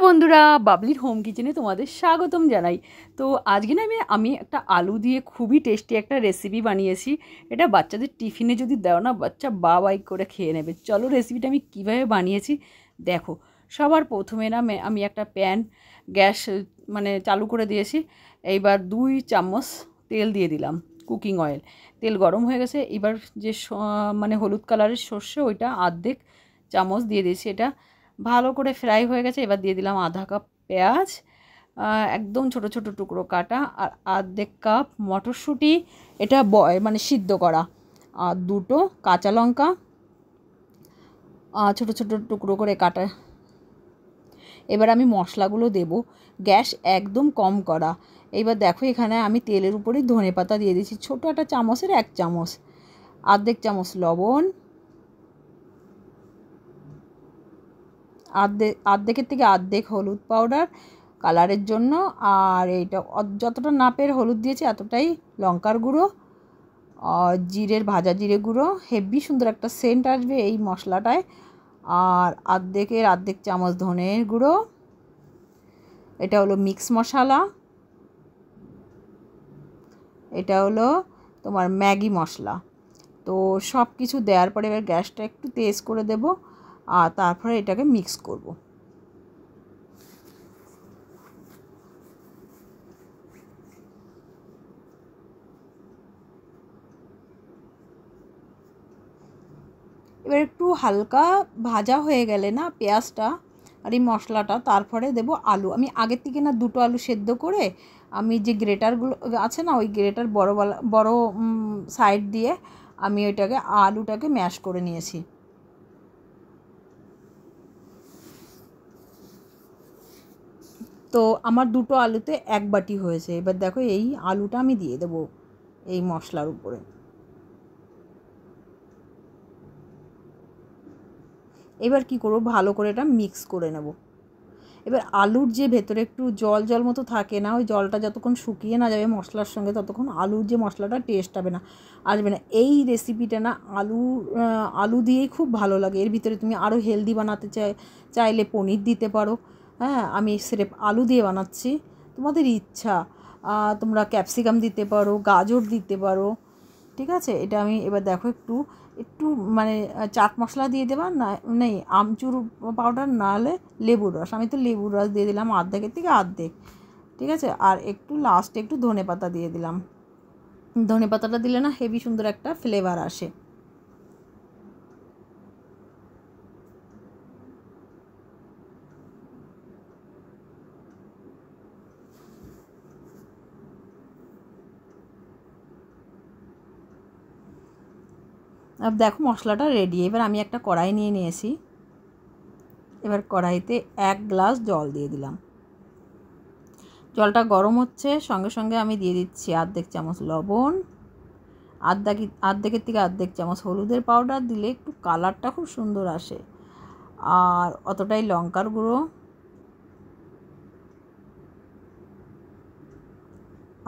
বন্ধুরা, বাবলির হোম কিচেনে তোমাদের স্বাগতম জানাই। তো আজকে না আমি একটা আলু দিয়ে খুবই টেস্টি একটা রেসিপি বানিয়েছি। এটা বাচ্চাদের টিফিনে যদি দাও না, বাচ্চা বাই করে খেয়ে নেবে। চলো রেসিপিটা আমি কীভাবে বানিয়েছি দেখো। সবার প্রথমে না আমি একটা প্যান গ্যাস চালু করে দিয়েছি। এইবার 2 চামচ তেল দিয়ে দিলাম, কুকিং অয়েল। তেল গরম হয়ে গেছে। এবার যে হলুদ কালারের সর্ষে, ওইটা অর্ধেক চামচ দিয়ে দিয়েছি। এটা ভালো করে ফ্রাই হয়ে গেছে। এবার দিয়ে দিলাম আধা কাপ পেঁয়াজ, একদম ছোট ছোট টুকরো কাটা, আর অর্ধেক কাপ মটরশুঁটি, এটা সিদ্ধ করা, আর 2টো কাঁচা লঙ্কা ছোট ছোট টুকরো করে কাটা। এবার আমি মশলাগুলো দেব, গ্যাস একদম কম করা। এবার দেখো, এখানে আমি তেলের উপরেই ধনেপাতা দিয়ে দিয়েছি, ছোটো একটা চামচের 1 চামচ, অর্ধেক চামচ লবণ, অর্ধেকের থেকে অর্ধেক হলুদ পাউডার কালারের জন্য, আর এইটা যতটা নাপের হলুদ দিয়েছি এতটাই লঙ্কার গুঁড়ো, ভাজা জিরে গুঁড়ো। হেভি সুন্দর একটা সেন্ট আসবে এই মশলাটায়। আর অর্ধেক চামচ ধনের গুঁড়ো, এটা হলো মিক্স মশলা, এটা হলো তোমার ম্যাগি মশলা। তো সব কিছু দেওয়ার পরে এবার গ্যাসটা একটু তেজ করে দেব, আর তারপরে এটাকে মিক্স করব। এবার একটু হালকা ভাজা হয়ে গেলে না পেঁয়াজটা আর এই মশলাটা, তারপরে দেব আলু। আমি আগের থেকে না 2টো আলু সেদ্ধ করে, আমি যে গ্রেটারগুলো আছে না, ওই গ্রেটার বড় সাইড দিয়ে আমি ওইটাকে আলুটাকে ম্যাশ করে নিয়েছি। তো আমার 2টো আলুতে 1 বাটি হয়েছে। এবার দেখো, এই আলুটা আমি দিয়ে দেবো এই মশলার উপরে। এবার কি করব, ভালো করে এটা মিক্স করে নেব। এবার আলুর যে ভেতরে একটু জল জল মতো থাকে না, ওই জলটা যতক্ষণ শুকিয়ে না যাবে মশলার সঙ্গে, ততক্ষণ আলুর যে মশলাটা টেস্ট আসবে না। এই রেসিপিটা না আলু দিয়েই খুব ভালো লাগে। এর ভিতরে তুমি আরও হেলদি বানাতে চাইলে পনির দিতে পারো। হ্যাঁ, আমি স্রেফ আলু দিয়ে বানাচ্ছি, তোমাদের ইচ্ছা। তোমরা ক্যাপসিকাম দিতে পারো, গাজর দিতে পারো, ঠিক আছে। এটা আমি এবার দেখো একটু একটু চাট মশলা দিয়ে দেবা, না নেই আমচুর পাউডার, না হলে লেবুর রস। আমি তো লেবুর রস দিয়ে দিলাম অর্ধেকের থেকে অর্ধেক, ঠিক আছে। আর একটু লাস্টে একটু ধনেপাতা দিয়ে দিলাম। ধনেপাতাটা দিলে না হেভি সুন্দর একটা ফ্লেভার আসে। আর দেখো মশলাটা রেডি। এবার আমি একটা কড়াই নিয়ে নিয়েছি। এবার কড়াইতে 1 গ্লাস জল দিয়ে দিলাম। জলটা গরম হচ্ছে, সঙ্গে সঙ্গে আমি দিয়ে দিচ্ছি অর্ধেক চামচ লবণ, অর্ধেকের থেকে অর্ধেক চামচ হলুদের পাউডার। দিলে একটু কালারটা খুব সুন্দর আসে। আর অতটাই লঙ্কার গুঁড়ো,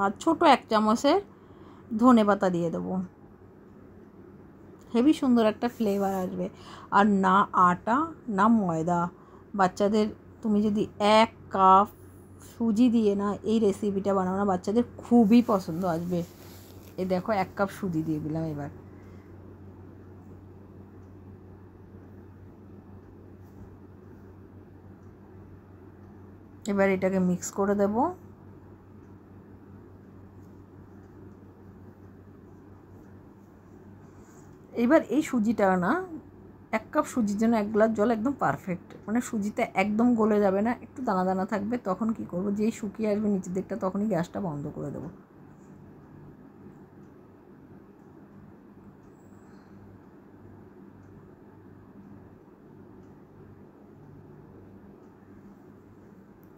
আর ছোটো 1 চামচের ধনেপাতা দিয়ে দেবো। হেভি সুন্দর একটা ফ্লেভার আসবে। আর না আটা না ময়দা, বাচ্চাদের তুমি যদি 1 কাপ সুজি দিয়ে না এই রেসিপিটা বানাও না, বাচ্চাদের খুবই পছন্দ আসবে। এই দেখো 1 কাপ সুজি দিয়ে দিলাম। এবার এটাকে মিক্স করে দেব। এবার এই সুজিটা না, 1 কাপ সুজির জন্য 1 গ্লাস জল একদম পারফেক্ট। সুজিতে একদম গলে যাবে না, একটু দানা দানা থাকবে। তখন কি করব, যেই শুকিয়ে আসবে নিচের দিকটা, তখনই গ্যাসটা বন্ধ করে দেবো।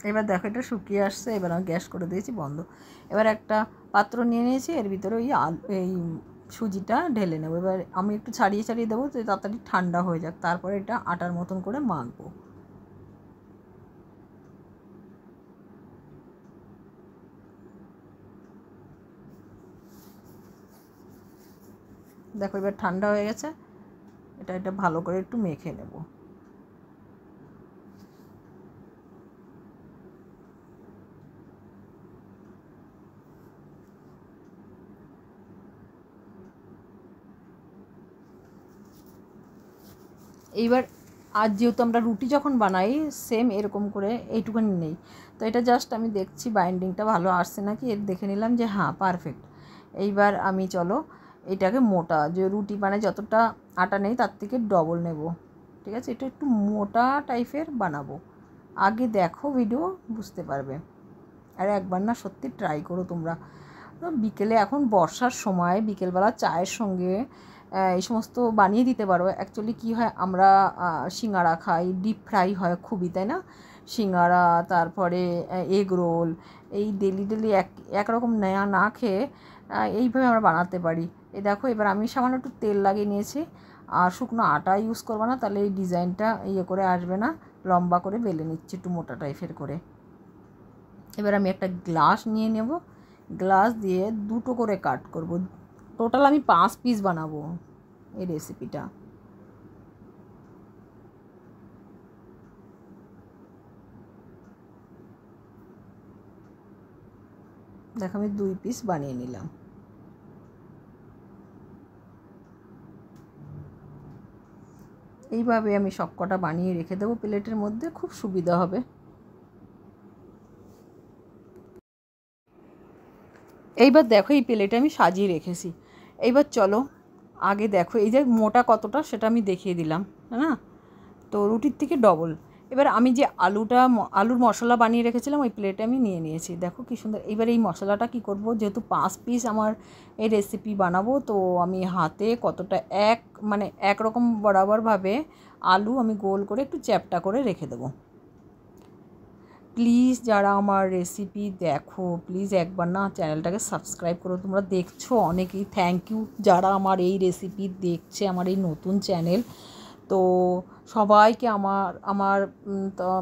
এবার দেখো এটা শুকিয়ে আসছে। এবার আমি গ্যাস করে দিয়েছি বন্ধ। এবার একটা পাত্র নিয়ে নিয়েছি, এর ভিতরে এই সুজিটা ঢেলে নেবো। এবার আমি একটু ছাড়িয়ে ছাড়িয়ে দেবো, তো তাড়াতাড়ি ঠান্ডা হয়ে যাক। তারপরে এটা আটার মতন করে মাখবো। দেখো এবার ঠান্ডা হয়ে গেছে। এটা ভালো করে একটু মেখে নেব। এইবার আজ যেহেতু আমরা রুটি যখন বানাই সেম এরকম করে এইটুখানি নেই, তো এটা জাস্ট আমি দেখছি বাইন্ডিংটা ভালো আসছে নাকি, এর দেখে নিলাম যে হ্যাঁ পারফেক্ট। এইবার আমি চলো এটাকে মোটা, যে রুটি বানাই যতটা আটা নেই তার থেকে ডবল নেব, ঠিক আছে? এটা একটু মোটা টাইপের বানাবো। আগে দেখো ভিডিও, বুঝতে পারবে। আর একবার না সত্যি ট্রাই করো তোমরা। বিকেলে এখন বর্ষার সময় বিকেলবেলা চায়ের সঙ্গে এই সমস্ত বানিয়ে দিতে পারো। অ্যাকচুয়ালি কী হয়, আমরা সিঙ্গাড়া খাই, ডিপ ফ্রাই হয় খুবই, তাই না? সিঙ্গাড়া, তারপরে এগ রোল, এই ডেলি ডেলি একরকম নেয়া না খেয়ে এইভাবে আমরা বানাতে পারি। এই দেখো এবার আমি সামান্য একটু তেল লাগিয়ে নিয়েছি, আর শুকনো আটা ইউজ করবো না, তাহলে এই ডিজাইনটা ইয়ে করে আসবে না। লম্বা করে বেলে নিচ্ছি একটু মোটা টাইপের করে। এবার আমি একটা গ্লাস নিয়ে নেব, গ্লাস দিয়ে দুটো করে কাট করব। টোটাল আমি 5 পিস বানাবো এই রেসিপিটা। দেখো আমি 2 পিস বানিয়ে নিলাম। এইভাবে আমি সবকটা বানিয়ে রেখে দেবো প্লেটের মধ্যে, খুব সুবিধা হবে। এইবার দেখো এই প্লেটে আমি সাজিয়ে রেখেছি। এইবার চলো আগে দেখো এই যে মোটা কতটা সেটা আমি দেখিয়ে দিলাম, হ্যাঁ? তো রুটির থেকে ডবল। এবার আমি যে আলুর মশলা বানিয়ে রেখেছিলাম ওই প্লেটে আমি নিয়ে নিয়েছি, দেখো কী সুন্দর। এবার এই মশলাটা কি করব, যেহেতু 5 পিস আমার এই রেসিপি বানাবো, তো আমি হাতে কতটা একরকম বরাবরভাবে আলু আমি গোল করে একটু চ্যাপ্টা করে রেখে দেবো। প্লিজ যারা আমার রেসিপি দেখো, প্লিজ একবার না চ্যানেলটাকে সাবস্ক্রাইব করো। তোমরা দেখছো অনেকেই, থ্যাংক ইউ যারা আমার এই রেসিপি দেখছে, আমার এই নতুন চ্যানেল। তো সবাইকে আমার আমার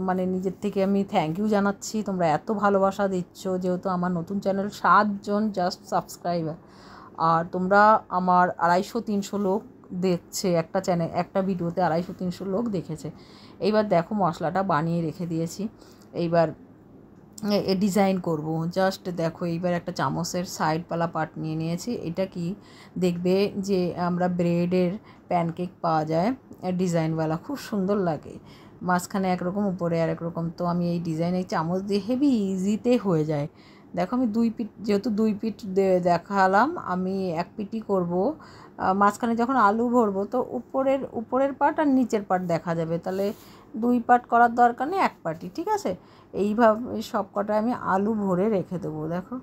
মানে নিজের থেকে আমি থ্যাংক ইউ জানাচ্ছি। তোমরা এত ভালোবাসা দিচ্ছ, যেহেতু আমার নতুন চ্যানেল 7 জন জাস্ট সাবস্ক্রাইবার, আর তোমরা আমার 250-300 লোক দেখছে একটা চ্যানেল, একটা ভিডিওতে 250-300 লোক দেখেছে। এইবার দেখো মশলাটা বানিয়ে রেখে দিয়েছি। এইবার ডিজাইন করব। জাস্ট দেখো এইবার একটা চামচের সাইডওয়ালা পার্ট নিয়ে নিয়েছি। এটা কি দেখবে যে আমরা ব্রেডের প্যানকেক পাওয়া যায় ডিজাইনওয়ালা, খুব সুন্দর লাগে, মাঝখানে একরকম উপরে আর একরকম। তো আমি এই ডিজাইনের চামচ দিয়ে হেভি ইজিতে হয়ে যায়। দেখো আমি 2 পিঠ, যেহেতু 2 পিঠ দেখালাম, আমি 1 পিঠই করব। মাঝখানে যখন আলু ভরবো তো উপরের পার্ট আর নিচের পার্ট দেখা যাবে, তাহলে 2 পার্ট করার দরকার নেই, 1 পার্টই ঠিক আছে। এইভাবে সব কটা আমি আলু ভরে রেখে দেবো। দেখো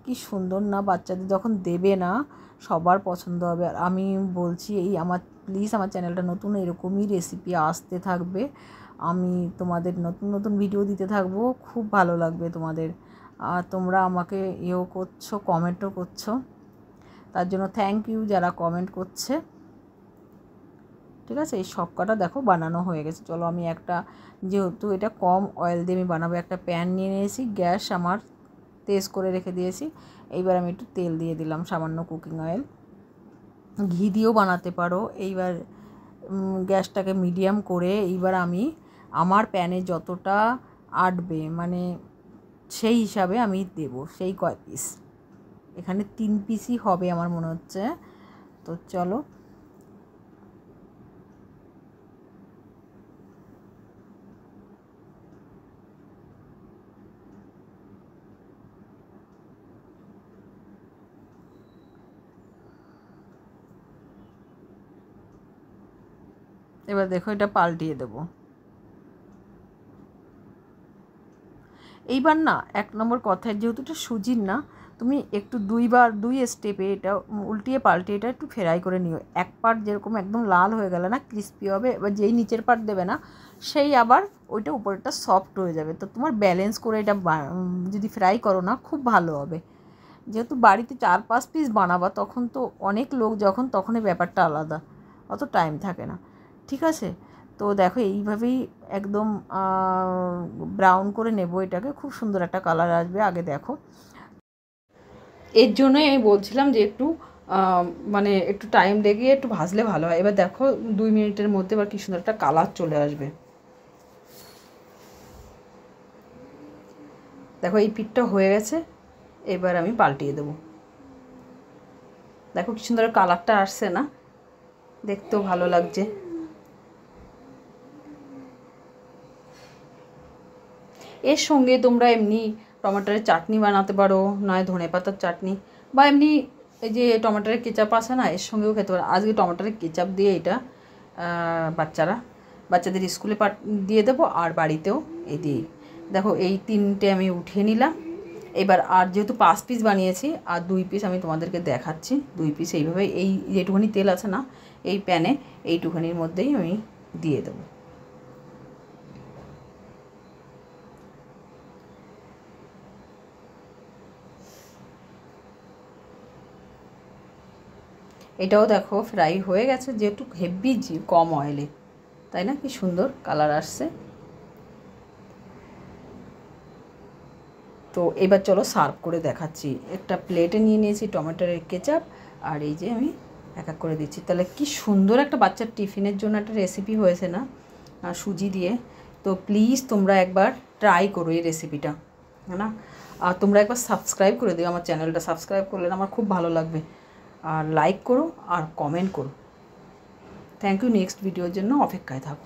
কি সুন্দর না, বাচ্চাদের যখন দেবে না সবার পছন্দ হবে। আর আমি বলছি প্লিজ আমার চ্যানেলটা নতুন, এরকমই রেসিপি আসতে থাকবে, আমি তোমাদের নতুন নতুন ভিডিও দিতে থাকবো, খুব ভালো লাগবে তোমাদের। আর তোমরা আমাকে করছো, কমেন্টও করছো, তার জন্য থ্যাংক ইউ যারা কমেন্ট করছে, ঠিক আছে। এই সব কটা দেখো বানানো হয়ে গেছে। চলো আমি যেহেতু এটা কম অয়েল দিয়ে আমি বানাবো, একটা প্যান নিয়ে নিয়েছি, গ্যাস আমার তেজ করে রেখে দিয়েছি। এইবার আমি একটু তেল দিয়ে দিলাম, সামান্য কুকিং অয়েল, ঘি দিয়েও বানাতে পারো। এইবার গ্যাসটাকে মিডিয়াম করে এইবার আমি আমার প্যানে যতটা আটবে মানে সেই হিসাবে আমি দেব, সেই কয় পিস, এখানে 3 পিসই হবে আমার মনে হচ্ছে। তো চলো এবার দেখো এটা পাল্টিয়ে দেবো। এইবার না 1 নম্বর কথায়, যেহেতু এটা সুজির না, তুমি একটু 2 স্টেপে এটা উল্টিয়ে পাল্টিয়ে এটা একটু ফ্রাই করে নিও। 1 পার্ট যেরকম একদম লাল হয়ে গেলে না ক্রিস্পি হবে, এবার যেই নিচের পার্ট দেবে না সেই আবার ওইটা উপরেরটা সফট হয়ে যাবে। তো তোমার ব্যালেন্স করে এটা যদি ফ্রাই করো না খুব ভালো হবে। যেহেতু বাড়িতে 4-5 পিস বানাবা, তখন তো অনেক লোক যখন, তখন এই ব্যাপারটা আলাদা, অত টাইম থাকে না, ঠিক আছে। তো দেখো এইভাবেই একদম ব্রাউন করে নেব এটাকে, খুব সুন্দর একটা কালার আসবে। আগে দেখো, এর জন্যই আমি বলছিলাম যে একটু একটু টাইম লেগে একটু ভাজলে ভালো হয়। এবার দেখো 2 মিনিটের মধ্যে এবার কি সুন্দর একটা কালার চলে আসবে। দেখো এই পিঠটা হয়ে গেছে, এবার আমি পাল্টিয়ে দেবো। দেখো কি সুন্দর কালারটা আসছে না, দেখতেও ভালো লাগছে। এর সঙ্গে তোমরা এমনি টমেটোর চাটনি বানাতে পারো, নয় ধনেপাতার চাটনি, বা এমনি এই যে টমেটোর কেচাপ আসে না, এর সঙ্গেও খেতে পারো। আজকে টমেটোর কেচাপ দিয়ে এটা বাচ্চাদের স্কুলে দিয়ে দেবো, আর বাড়িতেও এই দিই। দেখো এই 3টে আমি উঠিয়ে নিলাম। এবার আর যেহেতু 5 পিস বানিয়েছি, আর 2 পিস আমি তোমাদেরকে দেখাচ্ছি। 2 পিস এইভাবে এই যেটুখানি তেল আছে না এই প্যানে, এইটুখানির মধ্যেই আমি দিয়ে দেবো। এটাও দেখো ফ্রাই হয়ে গেছে, যেহেতু হেভি কম অয়েলে, তাই না? কি সুন্দর কালার আসছে। তো এবার চলো সার্ভ করে দেখাচ্ছি। একটা প্লেটে নিয়ে নিয়েছি টমেটোর কেচাপ, আর এই যে আমি এক এক করে দিচ্ছি। তাহলে কি সুন্দর একটা বাচ্চার টিফিনের জন্য একটা রেসিপি হয়েছে না, সুজি দিয়ে। তো প্লিজ তোমরা একবার ট্রাই করো এই রেসিপিটা, হ্যাঁ না? আর তোমরা একবার সাবস্ক্রাইব করে দিও আমার চ্যানেলটা। সাবস্ক্রাইব করলে আমার খুব ভালো লাগবে। আর লাইক করো আর কমেন্ট করো। Thank you. নেক্সট ভিডিওর জন্য অপেক্ষায় থাকো।